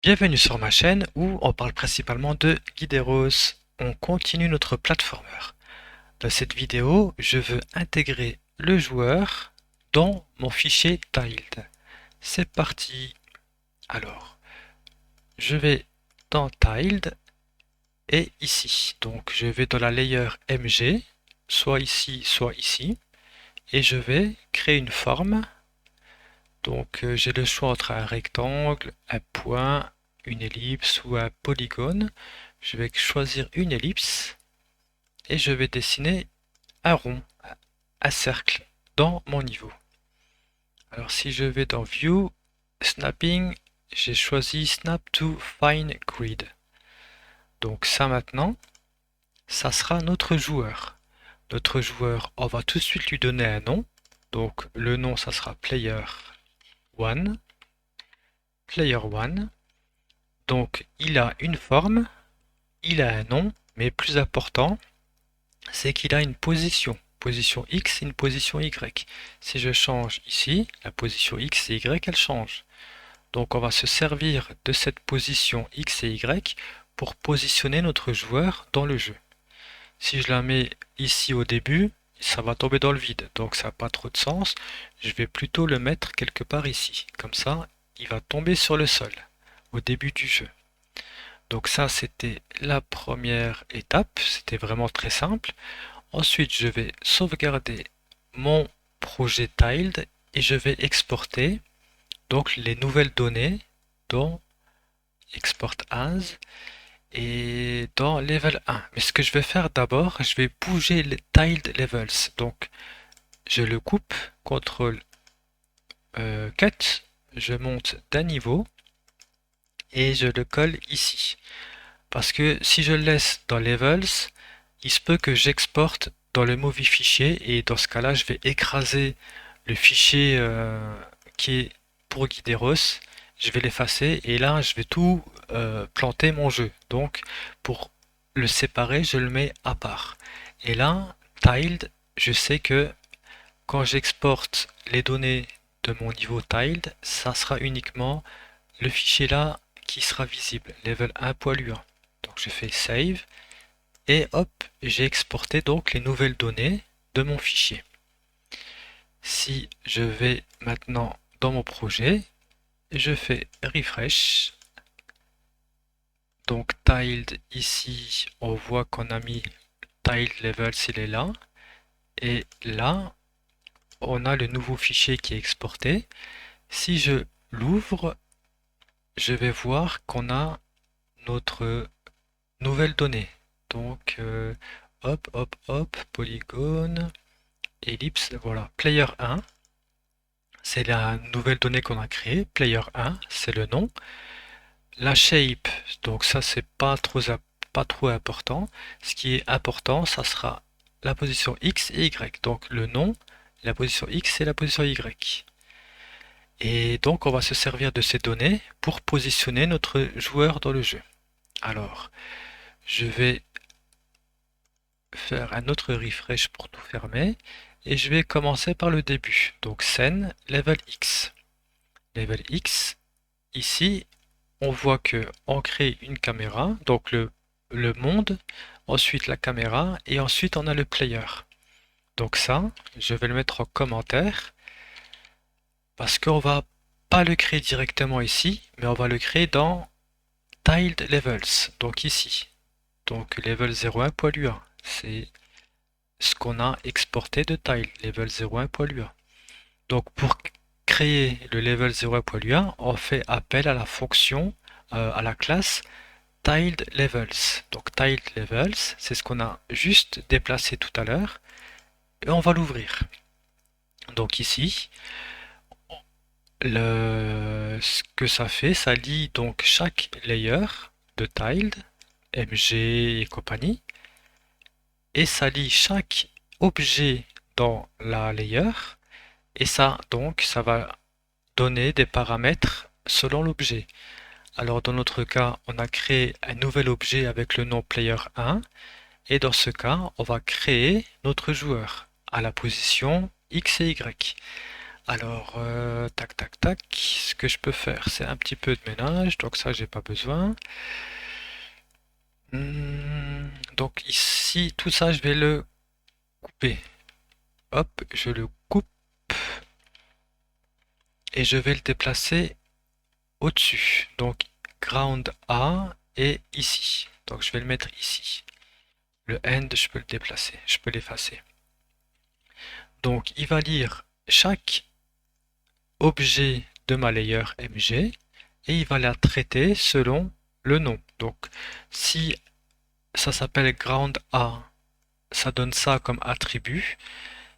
Bienvenue sur ma chaîne où on parle principalement de Guideros. On continue notre platformer. Dans cette vidéo, je veux intégrer le joueur dans mon fichier tiled. C'est parti. Alors, je vais dans tiled et ici. Donc, je vais dans la layer MG, soit ici, et je vais créer une forme. Donc, j'ai le choix entre un rectangle, un point, une ellipse ou un polygone. Je vais choisir une ellipse et je vais dessiner un rond, un cercle dans mon niveau. Alors si je vais dans View, Snapping, j'ai choisi Snap to Fine Grid. Donc ça maintenant, ça sera notre joueur. Notre joueur, on va tout de suite lui donner un nom. Donc le nom, ça sera Player 1. Player 1. Donc il a une forme, il a un nom, mais plus important, c'est qu'il a une position X et une position Y. Si je change ici, la position X et Y, elle change. Donc on va se servir de cette position X et Y pour positionner notre joueur dans le jeu. Si je la mets ici au début, ça va tomber dans le vide, donc ça n'a pas trop de sens. Je vais plutôt le mettre quelque part ici. Comme ça, il va tomber sur le sol au début du jeu. Donc ça, c'était la première étape, c'était vraiment très simple. Ensuite, je vais sauvegarder mon projet tiled et je vais exporter donc les nouvelles données dans Export As et dans Level 1. Mais ce que je vais faire d'abord, je vais bouger les tiled levels. Donc, je le coupe, CTRL Cut, je monte d'un niveau et je le colle ici. Parce que si je le laisse dans Levels, il se peut que j'exporte dans le mauvais fichier et dans ce cas-là, je vais écraser le fichier qui est pour Guideros. Je vais l'effacer et là, je vais tout planter mon jeu. Donc, pour le séparer, je le mets à part. Et là, tiled, je sais que quand j'exporte les données de mon niveau tiled, ça sera uniquement le fichier là qui sera visible, level 1.1. Donc je fais save et hop, j'ai exporté donc les nouvelles données de mon fichier. Si je vais maintenant dans mon projet, je fais refresh. Donc tiled ici, on voit qu'on a mis tiled levels, il est là. Et là, on a le nouveau fichier qui est exporté. Si je l'ouvre, je vais voir qu'on a notre nouvelle donnée. Donc hop, polygone, ellipse, voilà, player 1, c'est la nouvelle donnée qu'on a créée, player 1, c'est le nom. La shape, donc ça c'est pas trop important. Ce qui est important, ça sera la position X et Y. Donc le nom, la position X et la position Y. Et donc on va se servir de ces données pour positionner notre joueur dans le jeu. Alors, je vais faire un autre refresh pour tout fermer et je vais commencer par le début. Donc scène, level X. Level X, ici, on voit que on crée une caméra, donc le monde, ensuite la caméra et ensuite on a le player. Donc ça, je vais le mettre en commentaire parce qu'on va pas le créer directement ici, mais on va le créer dans Tiled Levels, donc ici. Donc level 01.1, c'est ce qu'on a exporté de tile, level 01.1. Donc pour créer le level 0.1, on fait appel à la fonction, à la classe tiled levels. Donc tiled levels, c'est ce qu'on a juste déplacé tout à l'heure et on va l'ouvrir. Donc ici, ce que ça fait, ça lie donc chaque layer de tiled, MG et compagnie, et ça lie chaque objet dans la layer, et ça donc ça va donner des paramètres selon l'objet. Alors dans notre cas, on a créé un nouvel objet avec le nom player 1, et dans ce cas, on va créer notre joueur à la position X et Y. Alors, tac, tac, tac. Ce que je peux faire, c'est un petit peu de ménage. Donc ça, j'ai pas besoin. Donc ici, tout ça, je vais le couper. Hop, je le coupe et je vais le déplacer au-dessus. Donc ground A est ici. Donc je vais le mettre ici. Le end, je peux le déplacer, je peux l'effacer. Donc il va lire chaque objet de ma layer MG et il va la traiter selon le nom. Donc si ça s'appelle ground A, ça donne ça comme attribut.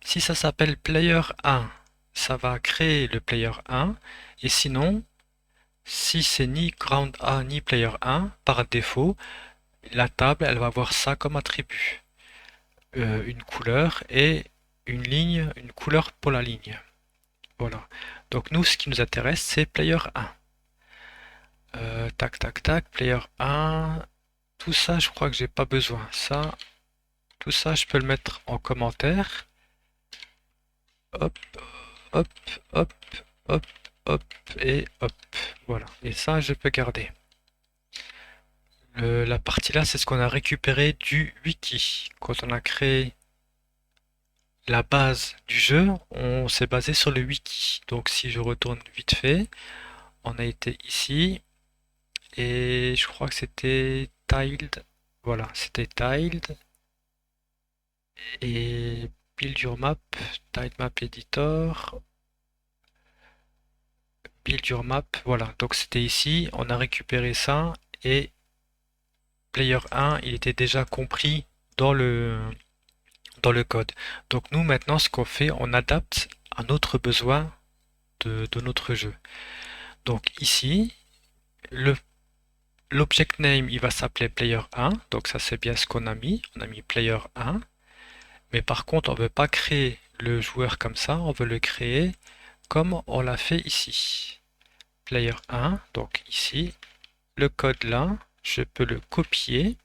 Si ça s'appelle player 1, ça va créer le player 1. Et sinon, si c'est ni ground A ni player 1, par défaut, la table, elle va avoir ça comme attribut. Une couleur et une ligne, une couleur pour la ligne. Voilà. Donc nous, ce qui nous intéresse, c'est player 1. Tac, tac, tac, player 1. Tout ça, je crois que j'ai pas besoin. Ça, tout ça, je peux le mettre en commentaire. Hop, hop, hop, hop, hop et hop. Voilà. Et ça, je peux garder. La partie là, c'est ce qu'on a récupéré du wiki. Quand on a créé la base du jeu, on s'est basé sur le wiki. Donc si je retourne vite fait, on a été ici et je crois que c'était tiled. Voilà, c'était tiled et build your map, tiled map editor, build your map. Voilà, donc c'était ici, on a récupéré ça et player 1, il était déjà compris dans le code. Donc nous maintenant ce qu'on fait, on adapte à notre besoin de notre jeu. Donc ici, l'object name il va s'appeler player 1, donc ça c'est bien ce qu'on a mis, on a mis player 1, mais par contre on veut pas créer le joueur comme ça, on veut le créer comme on l'a fait ici. Player 1, donc ici, le code là, je peux le copier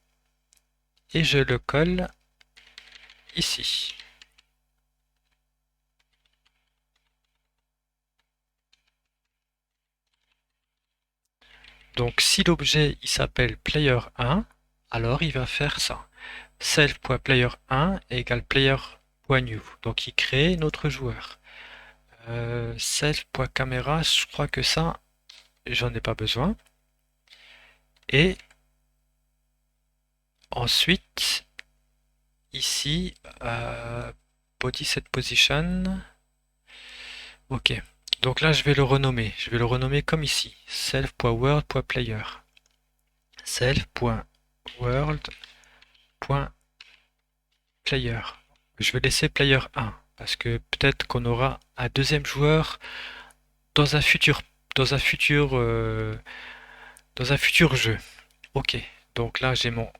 et je le colle ici. Donc si l'objet il s'appelle player 1, alors il va faire ça. Self.player1 égale player.new. Donc il crée notre joueur. Self.camera, je crois que ça, j'en ai pas besoin. Et ensuite, ici, body set position. Ok. Donc là, je vais le renommer. Je vais le renommer comme ici. Self.world.player. Self.world.player. Je vais laisser player 1 parce que peut-être qu'on aura un deuxième joueur dans un futur dans un futur dans un futur jeu. Ok. Donc là, j'ai mon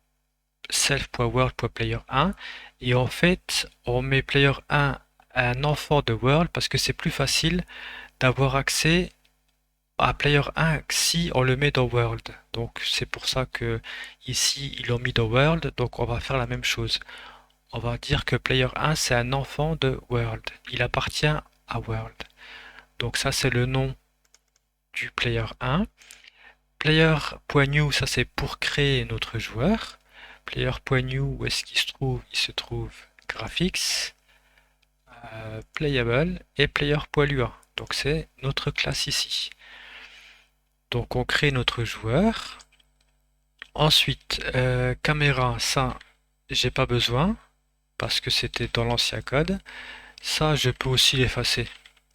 self.world.player 1 et en fait, on met player 1 à un enfant de world parce que c'est plus facile d'avoir accès à player 1 si on le met dans world. Donc c'est pour ça que ici ils l'ont mis dans world, donc on va faire la même chose. On va dire que player 1 c'est un enfant de world. Il appartient à world. Donc ça c'est le nom du player 1. Player.new ça c'est pour créer notre joueur. Player.new où est-ce qu'il se trouve? Il se trouve graphics, playable et player.lua. Donc c'est notre classe ici. Donc on crée notre joueur. Ensuite, caméra, ça, j'ai pas besoin parce que c'était dans l'ancien code. Ça, je peux aussi l'effacer.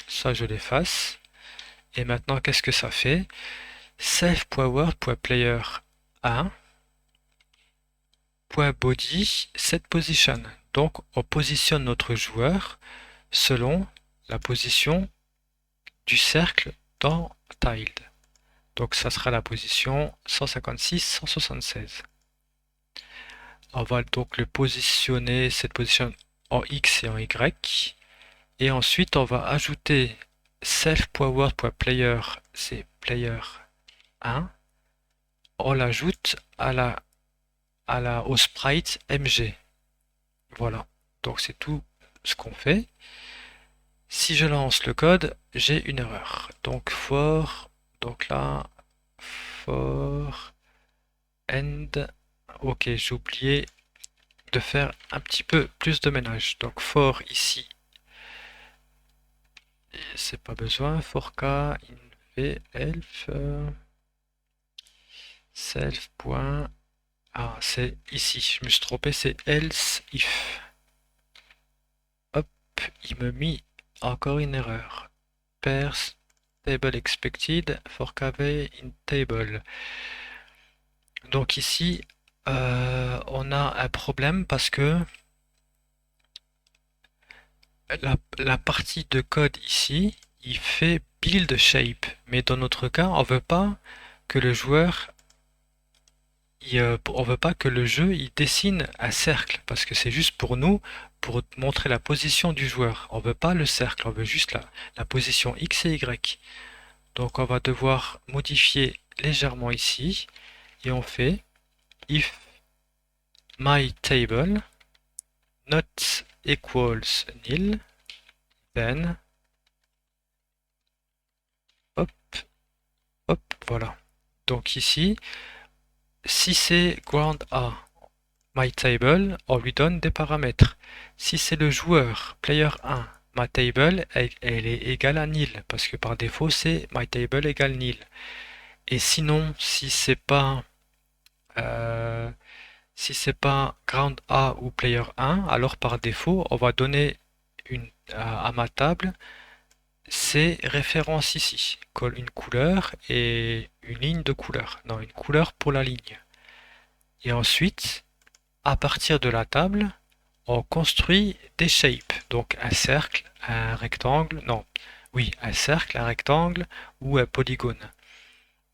Ça, je l'efface. Et maintenant, qu'est-ce que ça fait? Self.word.player 1 .body set position. Donc, on positionne notre joueur selon la position du cercle dans tiled. Donc, ça sera la position 156-176. On va donc le positionner, cette position en X et en Y. Et ensuite, on va ajouter self.word.player, c'est player 1. On l'ajoute au sprite MG. Voilà. Donc c'est tout ce qu'on fait. Si je lance le code, j'ai une erreur. Donc for, donc là, for end. Ok, j'ai oublié de faire un petit peu plus de ménage. Donc for ici, c'est pas besoin. For k in elf self. Ah, c'est ici, je me suis trompé, c'est else if. Hop, il me mit encore une erreur. Pairs table expected for kv in table. Donc ici, on a un problème parce que la partie de code ici, il fait build shape. Mais dans notre cas, on veut pas que le joueur, on veut pas que le jeu il dessine un cercle parce que c'est juste pour nous, pour montrer la position du joueur. On veut pas le cercle, on veut juste la position X et Y. Donc on va devoir modifier légèrement ici et on fait if my table not equals nil, then hop, hop, voilà. Donc ici, si c'est ground A, my table, on lui donne des paramètres. Si c'est le joueur, player 1, my table, elle est égale à nil, parce que par défaut, c'est my table égale nil. Et sinon, si c'est pas ground A ou player 1, alors par défaut, on va donner à ma table ces références ici. Une couleur et une ligne de couleur. Non, une couleur pour la ligne. Et ensuite, à partir de la table, on construit des shapes. Donc un cercle, un rectangle, non, oui, un cercle, un rectangle ou un polygone.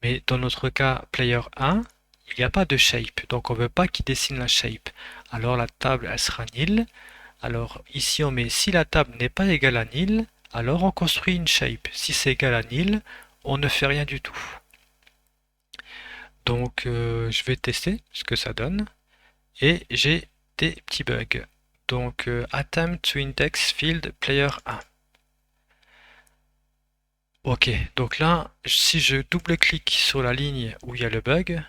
Mais dans notre cas, player 1, il n'y a pas de shape, donc on ne veut pas qu'il dessine la shape. Alors la table, elle sera nil. Alors ici, on met si la table n'est pas égale à nil, alors on construit une shape. Si c'est égal à nil, on ne fait rien du tout. Donc je vais tester ce que ça donne. Et j'ai des petits bugs. Donc attempt to index field player 1. Ok, donc là, si je double-clique sur la ligne où il y a le bug,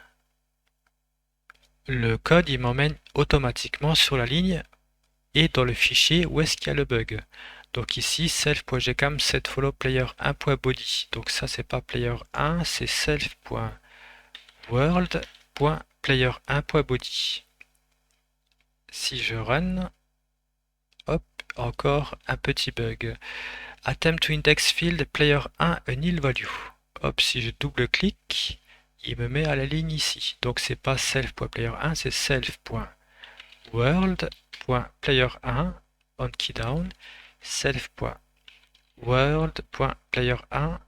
le code il m'emmène automatiquement sur la ligne et dans le fichier où est-ce qu'il y a le bug. Donc ici self.gcam setFollow player 1.body. Donc ça c'est pas player 1, c'est self.world.player1.body. Si je run, hop, encore un petit bug. Attempt to index field player 1 a nil value. Hop, si je double-clique, il me met à la ligne ici. Donc c'est pas self.player1, c'est self.world.player1 on key down, self.world.player1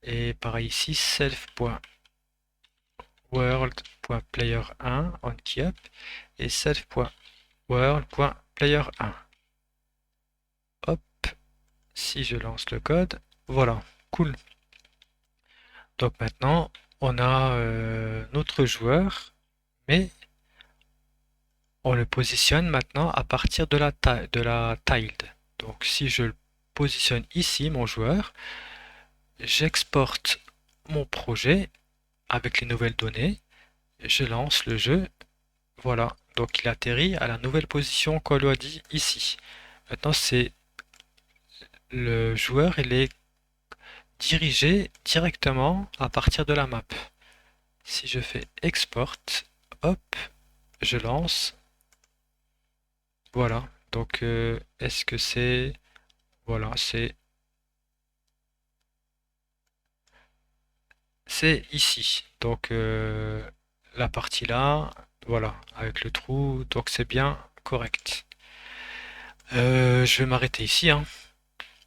et pareil ici, self.world.player1 on key up et self.world.player1. Hop, si je lance le code, voilà, cool. Donc maintenant, on a notre joueur, mais on le positionne maintenant à partir de la tiled. Donc si je le positionne ici, mon joueur, j'exporte mon projet avec les nouvelles données, je lance le jeu, voilà. Donc il atterrit à la nouvelle position qu'on lui a dit ici. Maintenant c'est le joueur, il est dirigé directement à partir de la map. Si je fais export, hop, je lance. Voilà. Donc est-ce que c'est... Voilà, c'est ici. Donc la partie là, voilà, avec le trou, donc c'est bien correct. Je vais m'arrêter ici, hein.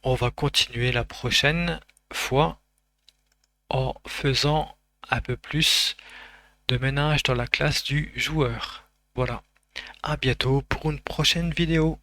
On va continuer la prochaine fois en faisant un peu plus de ménage dans la classe du joueur. Voilà. À bientôt pour une prochaine vidéo.